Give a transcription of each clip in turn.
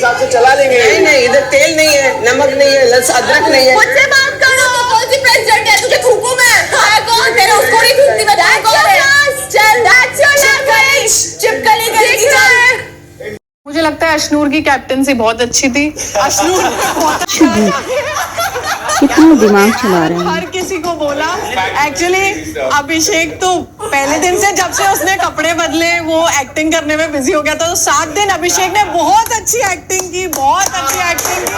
हिसाब से चला लेंगे। नहीं नहीं, इधर तेल नहीं है, नमक नहीं है, लस अदरक नहीं है। मुझसे बात करो। कौन सी प्रेसिडेंट है, तुझे थूकूं मैं? कौन तेरे उसको नहीं थूकती मैं, कौन है? चल चिपकली करेगी। चल, मुझे लगता है अशनूर की कैप्टनसी बहुत अच्छी थी। अशनूर बहुत कितना दिमाग चला रहे हैं। हर किसी को बोला। एक्चुअली अभिषेक तो पहले दिन से, जब से उसने कपड़े बदले, वो एक्टिंग करने में बिजी हो गया था। तो 7 दिन अभिषेक ने बहुत अच्छी एक्टिंग की, बहुत अच्छी एक्टिंग की।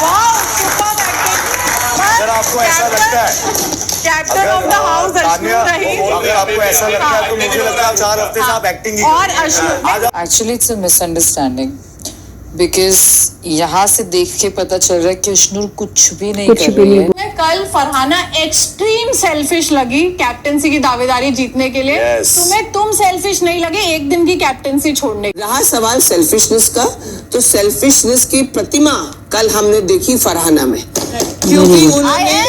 वाह, सुपर एक्टिंग। आपको ऐसा लगता है captain of the house Ashnoor रही। अगर आपको ऐसा लगता है तो मुझे लगता है 4 हफ्ते से आप एक्टिंग ही और Ashnoor actually it's a misunderstanding because यहाँ से देख के पता चल रहा है कि अशनूर कुछ भी नहीं कर रही है। कल फरहाना एक्सट्रीम सेल्फिश लगी कैप्टनसी की दावेदारी जीतने के लिए। तुम्हें तुम सेल्फिश नहीं लगे एक दिन की कैप्टनसी छोड़ने की? रहा सवाल सेल्फिशनेस का, तो सेल्फिशनेस की प्रतिमा कल हमने देखी फरहाना में, क्योंकि उन्होंने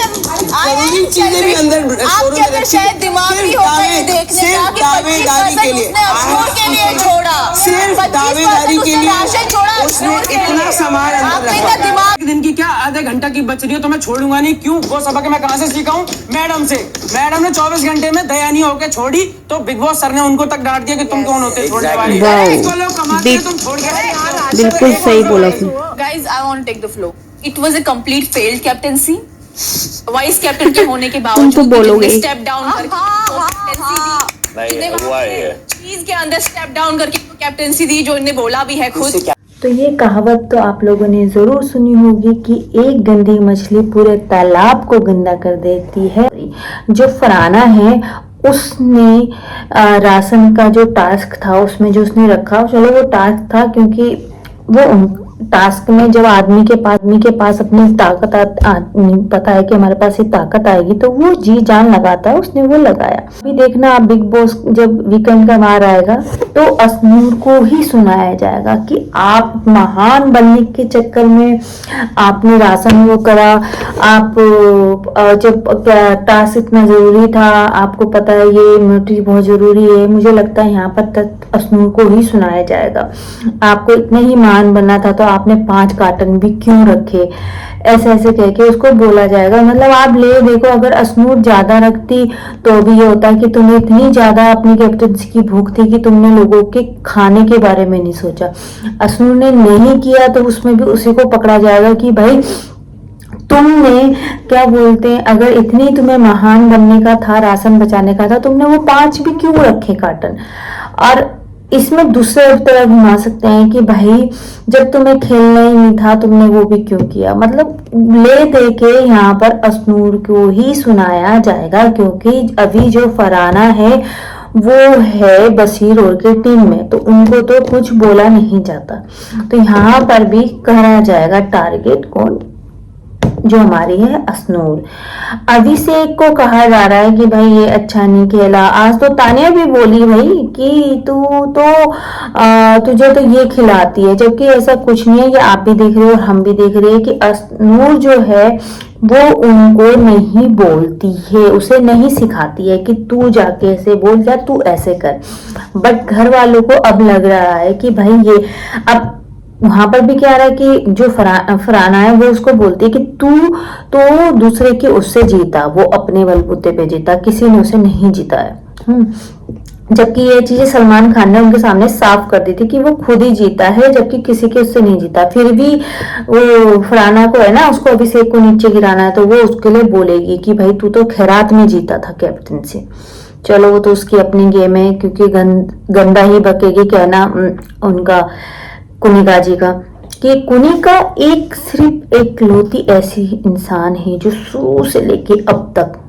जरूरी चीजें भी अंदर शायद दिमाग ही हो गए देखने का कि 25% उसने अशनूर के लिए छोड़ा, सिर्फ दावेदारी के लिए छोड़ा, उसने इतना सामान अंदर रखा। दिमाग दिन की क्या आधे घंटा की बच रही हो तो मैं छोड़ूंगा नहीं। क्यों? वो सबक मैं कहाँ से सीखा हूँ? मैडम से। मैडम ने 24 घंटे में दयानीय होकर छोड़ी तो बिग बॉस सर ने उनको तक डांट दिया कि तुम कौन होते छोड़ने वाले। इसको लोग कमाते हैं, तुम छोड़ के। बिल्कुल सही बोला उसने। Guys, I want to take the floor. It was a complete failed captaincy. Vice captain के होने के बावजूद बोलोगे स्टेप डाउन करके के अंदर स्टेप डाउन करके कैप्टनसी दी, जो इन्हें बोला भी है खुद। तो ये कहावत तो आप लोगों ने ज़रूर सुनी होगी कि एक गंदी मछली पूरे तालाब को गंदा कर देती है। जो फरहाना है उसने राशन का जो टास्क था उसमें जो उसने रखा, चलो वो टास्क था, क्योंकि वो टास्क में जब आदमी के पास अपनी ताकत पता है कि हमारे पास ये ताकत आएगी तो वो जी जान लगाता है, उसने वो लगाया। अभी देखना आप बिग बॉस जब वीकेंड का बाहर आएगा तो अशनूर को ही सुनाया जाएगा कि आप महान बनने के चक्कर में आपने राशन वो करा, आप जब टास्क इतना जरूरी था, आपको पता है ये इम्यूनिटी बहुत जरूरी है। मुझे लगता है यहाँ पर तक अशनूर को ही सुनाया जाएगा, आपको इतने ही महान बनना था तो आपने 5 कार्टन भी क्यों रखे, ऐसे ऐसे कह के उसको बोला जाएगा। मतलब आप ले देखो, अगर अशनूर ज्यादा रखती तो भी ये होता कि तुम्हें इतनी ज्यादा अपनी कैप्टनसी की भूख थी कि तुमने लोगों के खाने के बारे में नहीं सोचा। अशनूर ने नहीं किया तो उसमें भी उसी को पकड़ा जाएगा कि भाई तुमने क्या बोलते हैं, अगर इतनी तुम्हें महान बनने का था, राशन बचाने का था, तुमने वो 5 भी क्यों रखे कार्टन। और इसमें दूसरे तरह घुमा सकते हैं कि भाई जब तुम्हें खेलना ही नहीं था तुमने वो भी क्यों किया। मतलब ले दे के यहाँ पर अशनूर को ही सुनाया जाएगा, क्योंकि अभी जो फरहाना है वो है बसीर और के टीम में, तो उनको तो कुछ बोला नहीं जाता। तो यहाँ पर भी कहा जाएगा टारगेट कौन, जो हमारी है अशनूर। अभिषेक को कहा जा रहा है कि भाई ये अच्छा नहीं खेला। आज तो तानिया भी बोली भाई कि तू तो तुझे तो ये खिलाती है, जबकि ऐसा कुछ नहीं है। ये आप भी देख रहे हो और हम भी देख रहे हैं कि अशनूर जो है वो उनको नहीं बोलती है, उसे नहीं सिखाती है कि तू जाके ऐसे बोल या तू ऐसे कर। बट घर वालों को अब लग रहा है कि भाई ये अब वहां पर भी क्या रहा है कि जो फरहाना है वो उसको बोलती है कि तू तो दूसरे के उससे जीता, वो अपने बलबूते पे जीता, किसी ने उसे नहीं जीता है। जबकि ये चीजें सलमान खान ने उनके सामने साफ कर दी थी कि वो खुद ही जीता है, जबकि किसी के उससे नहीं जीता। फिर भी वो फरहाना को है ना, उसको अभिषेक को नीचे गिराना है, तो वो उसके लिए बोलेगी कि भाई तू तो खैरात में जीता था कैप्टन से। चलो वो तो उसकी अपनी गेम है, क्योंकि गंदा ही बकेगी कहना उनका कुनिका जी का, कि कुनिका सिर्फ एक लौती ऐसी इंसान है जो शुरू से लेके अब तक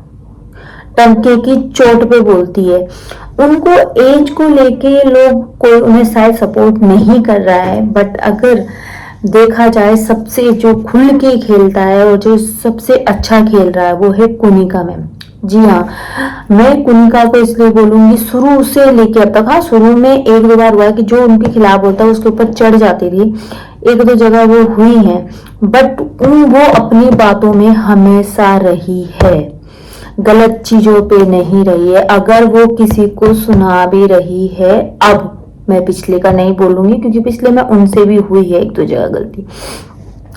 टंके की चोट पे बोलती है। उनको एज को लेके लोग कोई उन्हें शायद सपोर्ट नहीं कर रहा है, बट अगर देखा जाए सबसे जो खुल के खेलता है और जो सबसे अच्छा खेल रहा है वो है कुनिका मैम। जी हाँ, मैं कुनिका को इसलिए बोलूंगी शुरू से लेके अब तक। हाँ, शुरू में 1-2 बार हुआ है कि जो उनके खिलाफ बोलता है उसके ऊपर चढ़ जाती थी, 1-2 जगह वो हुई है, बट वो अपनी बातों में हमेशा रही है, गलत चीजों पे नहीं रही है। अगर वो किसी को सुना भी रही है अब मैं पिछले का नहीं बोलूंगी क्योंकि पिछले में उनसे भी हुई है एक दो जगह गलती,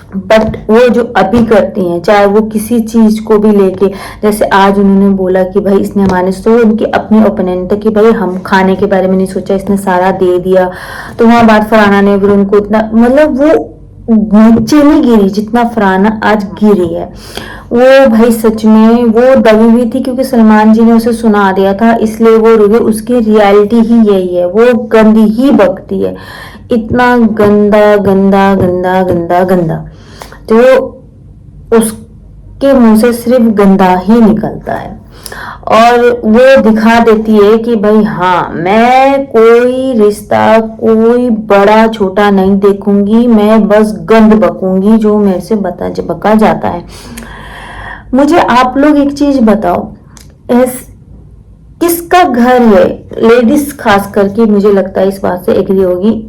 बट वो जो अभी करती हैं, चाहे वो किसी चीज को भी लेके, जैसे आज उन्होंने बोला कि भाई इसने हमारे, तो उनकी अपनी ओपिनियन था कि भाई हम खाने के बारे में नहीं सोचा, इसने सारा दे दिया। तो वहां बात फरहाना ने फिर उनको इतना, मतलब वो नीचे नहीं गिरी जितना फरहाना आज गिरी है। वो भाई सच में वो दबी हुई थी क्योंकि सलमान जी ने उसे सुना दिया था, इसलिए वो रुकी। उसकी रियलिटी ही यही है, वो गंदी ही बकती है, इतना गंदा गंदा गंदा गंदा गंदा, तो उसके मुंह से सिर्फ गंदा ही निकलता है। और वो दिखा देती है कि भाई हाँ, मैं कोई रिश्ता कोई बड़ा छोटा नहीं देखूंगी, मैं बस गंद बकूंगी जो मेरे से बका जाता है। मुझे आप लोग एक चीज बताओ, किसका घर है, लेडीज खास करके मुझे लगता है इस बात से एग्री होगी,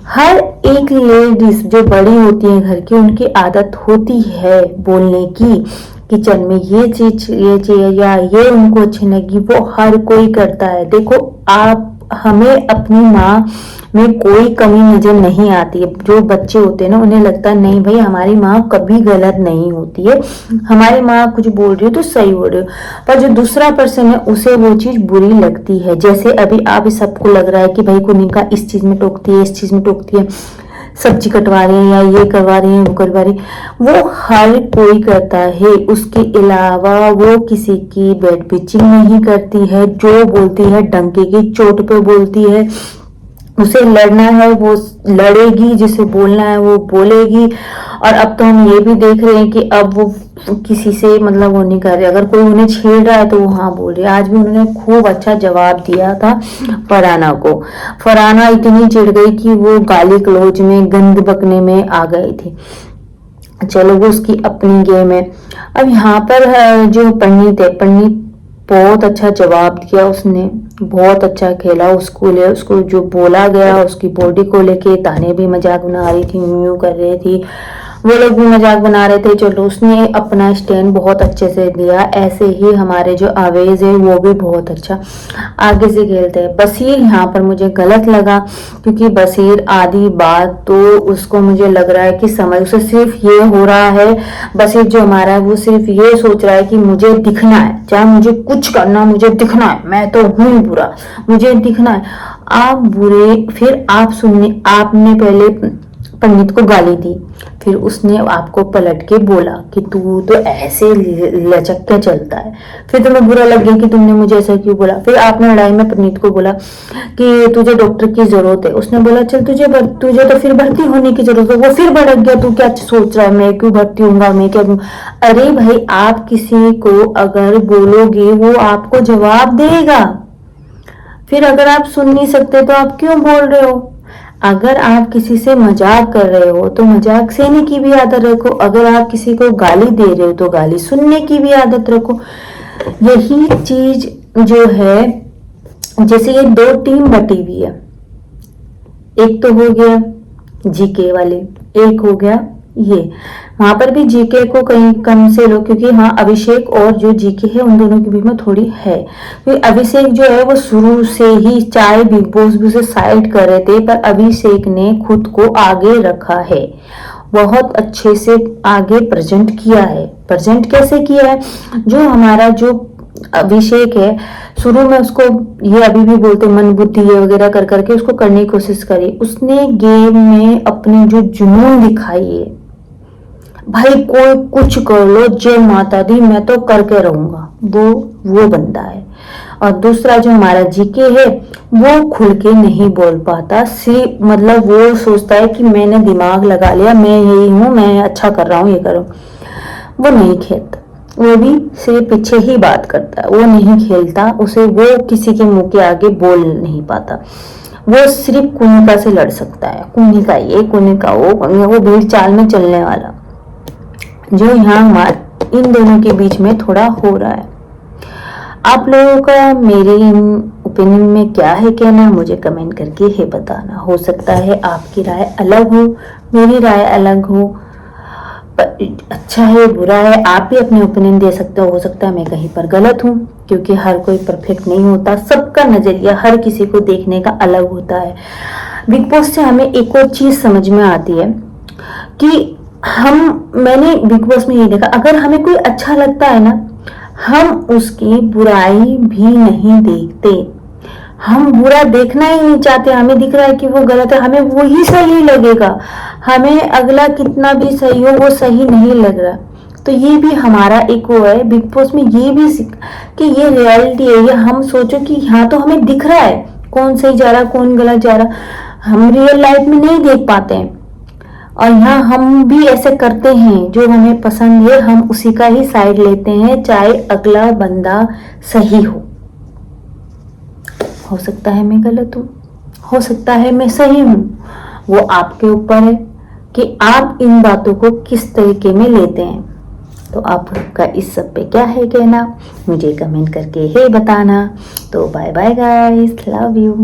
हर एक लेडीज जो बड़ी होती है घर की, उनकी आदत होती है बोलने की, किचन में ये चीज या ये उनको अच्छी लगी, वो हर कोई करता है। देखो आप, हमें अपनी माँ में कोई कमी नजर नहीं आती है। जो बच्चे होते हैं ना, उन्हें लगता है नहीं भाई हमारी माँ कभी गलत नहीं होती है, हमारी माँ कुछ बोल रही है तो सही बोल रही हो, पर जो दूसरा पर्सन है उसे वो चीज बुरी लगती है। जैसे अभी आप सबको लग रहा है कि भाई कुनिका इस चीज में टोकती है, इस चीज में टोकती है, सब्जी कटवा रही है या ये करवा रही है वो करवा रही है, वो हर कोई करता है। उसके अलावा वो किसी की बेड पिचिंग नहीं करती है, जो बोलती है डंके की चोट पे बोलती है। उसे लड़ना है वो लड़ेगी, जिसे बोलना है वो बोलेगी। और अब तो हम ये भी देख रहे हैं कि अब वो किसी से मतलब वो नहीं कर रहे, अगर कोई उन्हें छेड़ रहा है तो वो हाँ बोल रही है। आज भी उन्होंने खूब अच्छा जवाब दिया था फरहाना को। फरहाना इतनी चिढ़ गई कि वो गाली गलौज में गंद बकने में आ गई थी। चलो वो उसकी अपनी गेम है। अब यहाँ पर जो पंडित है, पंडित बहुत अच्छा जवाब दिया उसने, बहुत अच्छा खेला। उसको जो बोला गया, उसकी बॉडी को लेके ताने भी मजाक बना रही थी, यूं कर रही थी, वो लोग भी मजाक बना रहे थे। चलो उसने अपना स्टैंड बहुत अच्छे से दिया। ऐसे ही हमारे जो आवेज है वो भी बहुत अच्छा आगे से खेलते हैं। बसीर यहाँ पर मुझे गलत लगा क्योंकि बसीर आधी बात तो उसको मुझे लग रहा है कि समझ, उसे सिर्फ ये हो रहा है, बसीर जो हमारा है वो सिर्फ ये सोच रहा है कि मुझे दिखना है, चाहे मुझे कुछ करना, मुझे दिखना है, मैं तो हूँ बुरा, मुझे दिखना है। आप बुरे, फिर आप सुनने, आपने पहले पंडित को गाली दी, फिर उसने आपको पलट के बोला कि तू तो ऐसे लचक के चलता है, फिर तुम्हें बुरा लग गया कि तुमने मुझे ऐसा क्यों बोला। फिर आपने लड़ाई में पंडित को बोला कि तुझे डॉक्टर की जरूरत है, उसने बोला चल तुझे तो फिर भर्ती होने की जरूरत है, वो फिर भड़क गया, तू क्या सोच रहा है मैं क्यों भर्ती होऊंगा, मैं क्या। अरे भाई आप किसी को अगर बोलोगे वो आपको जवाब देगा, फिर अगर आप सुन नहीं सकते तो आप क्यों बोल रहे हो। अगर आप किसी से मजाक कर रहे हो तो मजाक सहने की भी आदत रखो, अगर आप किसी को गाली दे रहे हो तो गाली सुनने की भी आदत रखो। यही चीज जो है, जैसे ये दो टीम बटी हुई है, एक तो हो गया जीके वाले, एक हो गया ये, वहां पर भी जीके को कहीं कम से लो, क्योंकि हाँ अभिषेक और जो जीके है उन दोनों के बीच में थोड़ी है, क्योंकि अभिषेक जो है वो शुरू से ही, चाहे बिग बॉस भी उसे साइड कर रहे थे, पर अभिषेक ने खुद को आगे रखा है, बहुत अच्छे से आगे प्रेजेंट किया है। प्रेजेंट कैसे किया है, जो हमारा जो अभिषेक है शुरू में उसको ये अभी भी बोलते मन बुद्धि ये वगैरह कर करके उसको करने की कोशिश करी, उसने गेम में अपनी जो जुनून दिखाई है, भाई कोई कुछ कर लो, जय माता दी, मैं तो करके रहूंगा, वो बंदा है। और दूसरा जो हमारा जीके है वो खुल के नहीं बोल पाता, मतलब वो सोचता है कि मैंने दिमाग लगा लिया, मैं यही हूँ, मैं अच्छा कर रहा हूँ, ये करूँ, वो नहीं खेलता, वो भी सिर्फ पीछे ही बात करता है, वो नहीं खेलता, उसे वो किसी के मुंह के आगे बोल नहीं पाता, वो सिर्फ कुनिका से लड़ सकता है, कुनिका ये कुनिका वो भीड़ चाल में चलने वाला, जो यहाँ हमारे इन दोनों के बीच में थोड़ा हो रहा है। आप लोगों का मेरे इन ओपिनियन में क्या है कहना, मुझे कमेंट करके ही बताना। हो सकता है आपकी राय अलग हो, मेरी राय अलग हो, अच्छा है बुरा है, आप भी अपने ओपिनियन दे सकते हो सकता है मैं कहीं पर गलत हूँ, क्योंकि हर कोई परफेक्ट नहीं होता, सबका नजरिया हर किसी को देखने का अलग होता है। बिग बॉस से हमें एक और चीज समझ में आती है कि मैंने बिग बॉस में ये देखा, अगर हमें कोई अच्छा लगता है ना, हम उसकी बुराई भी नहीं देखते, हम बुरा देखना ही नहीं चाहते, हमें दिख रहा है कि वो गलत है, हमें वो ही सही लगेगा, हमें अगला कितना भी सही हो वो सही नहीं लग रहा। तो ये भी हमारा एक वो है बिग बॉस में, ये भी कि ये रियलिटी है, ये हम सोचो कि यहाँ तो हमें दिख रहा है कौन सही जा रहा कौन गलत जा रहा, हम रियल लाइफ में नहीं देख पाते हैं, और यहाँ हम भी ऐसे करते हैं, जो हमें पसंद है हम उसी का ही साइड लेते हैं, चाहे अगला बंदा सही हो सकता है मैं गलत हूँ, हो सकता है मैं सही हूँ, वो आपके ऊपर है कि आप इन बातों को किस तरीके में लेते हैं। तो आपका इस सब पे क्या है कहना, मुझे कमेंट करके है बताना। तो bye bye guys, love you.